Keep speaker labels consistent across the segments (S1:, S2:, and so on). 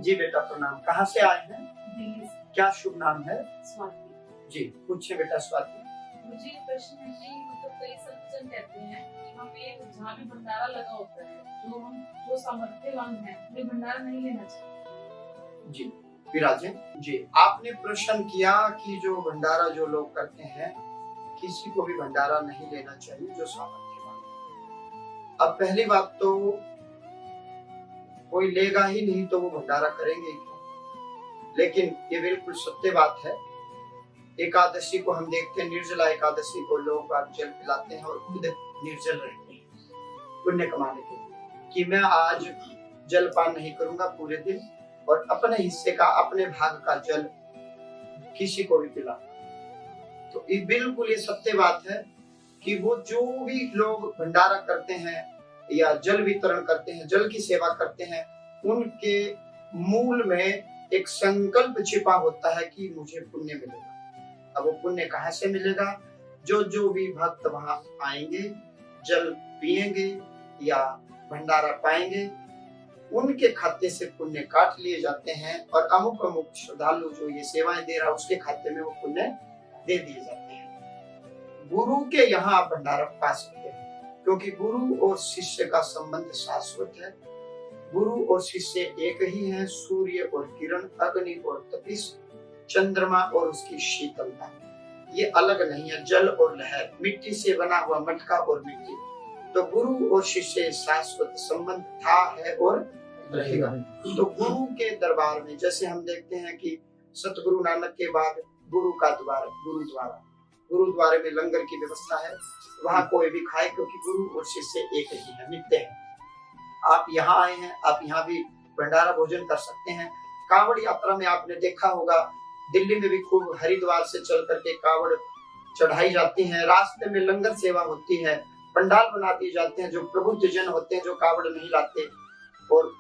S1: जी बेटा प्रणाम। कहाँ से आए हैं?
S2: दिल्ली से।
S1: क्या शुभ नाम है?
S2: स्वाति।
S1: जी पूछिए बेटा स्वाति।
S2: मुझे ये प्रश्न है कि मतलब कई संतजन कहते हैं कि हमें जहाँ भी भंडारा लगा होता है जो सामर्थ्यवान है हमें भंडारा नहीं लेना चाहिए।
S1: जी विराजे जी, आपने प्रश्न किया कि जो भंडारा जो लोग करते हैं किसी को भी भंडारा नहीं लेना चाहिए जो सामर्थ्यवान है। अब पहली बात तो कोई लेगा ही नहीं तो वो भंडारा करेंगे क्यों? लेकिन ये बिल्कुल सत्य बात है। एकादशी को हम देखते हैं, निर्जला एकादशी को लोग जल पिलाते हैं और खुद निर्जल रहते हैं पुण्य कमाने के लिए कि मैं आज जलपान नहीं करूंगा पूरे दिन और अपने हिस्से का अपने भाग का जल किसी को भी पिला। तो ये बिल्कुल ये सत्य बात है कि वो जो भी लोग भंडारा करते हैं या जल वितरण करते हैं, जल की सेवा करते हैं, उनके मूल में एक संकल्प छिपा होता है कि मुझे पुण्य मिलेगा। अब वो पुण्य कहाँ से मिलेगा? जो भी भक्त वहां आएंगे, जल पिएंगे या भंडारा पाएंगे, उनके खाते से पुण्य काट लिए जाते हैं और अमुक अमुक श्रद्धालु जो ये सेवाएं दे रहा है उसके खाते में वो पुण्य दे दिए जाते हैं। गुरु के यहाँ आप भंडारा पा सकते हैं क्योंकि गुरु और शिष्य का संबंध शाश्वत है। गुरु और शिष्य एक ही हैं, सूर्य और किरण, अग्नि और तपिश, चंद्रमा और उसकी शीतलता, ये अलग नहीं है। जल और लहर, मिट्टी से बना हुआ मटका और मिट्टी, तो गुरु और शिष्य शाश्वत संबंध था, है और रहेगा। तो गुरु के दरबार में जैसे हम देखते हैं कि सतगुरु नानक के बाद गुरु का द्वार गुरुद्वारे में लंगर की व्यवस्था है, वहां कोई भी खाए क्योंकि गुरु और शिष्य एक ही है, नित्य है। आप यहाँ आए हैं, आप यहाँ भी भंडारा भोजन कर सकते हैं। कांवड़ यात्रा में आपने देखा होगा, दिल्ली में भी खूब हरिद्वार से चल करके कांवड़ चढ़ाई जाती है, रास्ते में लंगर सेवा होती है, पंडाल बना दिए जाते हैं। जो प्रबुद्ध जन होते हैं जो कांवड़ नहीं लाते और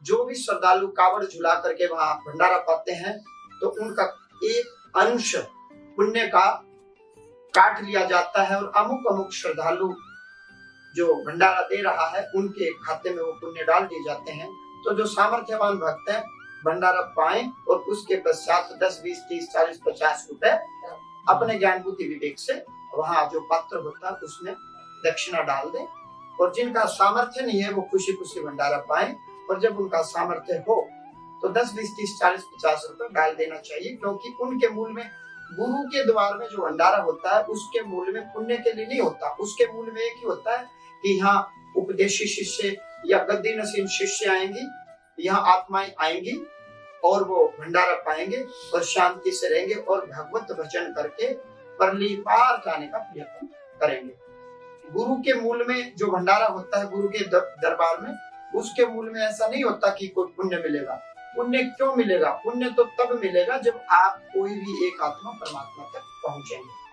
S1: जो भी श्रद्धालु कांवड़ झुला करके वहां भंडारा पाते हैं, तो उनका एक अंश पुण्य का काट लिया जाता है और अमुक अमुक श्रद्धालु जो भंडारा दे रहा है उनके खाते में वो पुण्य डाल दिए जाते हैं। तो जो सामर्थ्यवान भक्त है भंडारा पाएं और उसके पश्चात 10, 20, 30, 40, 50 रुपए अपने ज्ञान बुद्धि विवेक से वहां जो पात्र होता है उसमें दक्षिणा डाल दें। और जिनका सामर्थ्य नहीं है वो खुशी खुशी भंडारा पाएं, और जब उनका सामर्थ्य हो तो 10, 20, 30, 40, 50 रुपए डाल देना चाहिए, क्योंकि उनके मूल में गुरु के द्वार में जो भंडारा होता है उसके मूल में पुण्य के लिए नहीं होता। उसके मूल में एक ही होता है कि यहाँ उपदेशी शिष्य या गद्दी नसीन शिष्य आएंगी, यहाँ आत्माएं आएंगी और वो भंडारा पाएंगे और शांति से रहेंगे और भगवत भजन करके परली पार जाने का प्रयत्न करेंगे। गुरु के मूल में जो भंडारा होता है गुरु के दरबार में, उसके मूल में ऐसा नहीं होता कि कोई पुण्य मिलेगा। पुण्य क्यों मिलेगा? पुण्य तो तब मिलेगा जब आप कोई भी एक आत्मा परमात्मा तक पहुंचेंगे।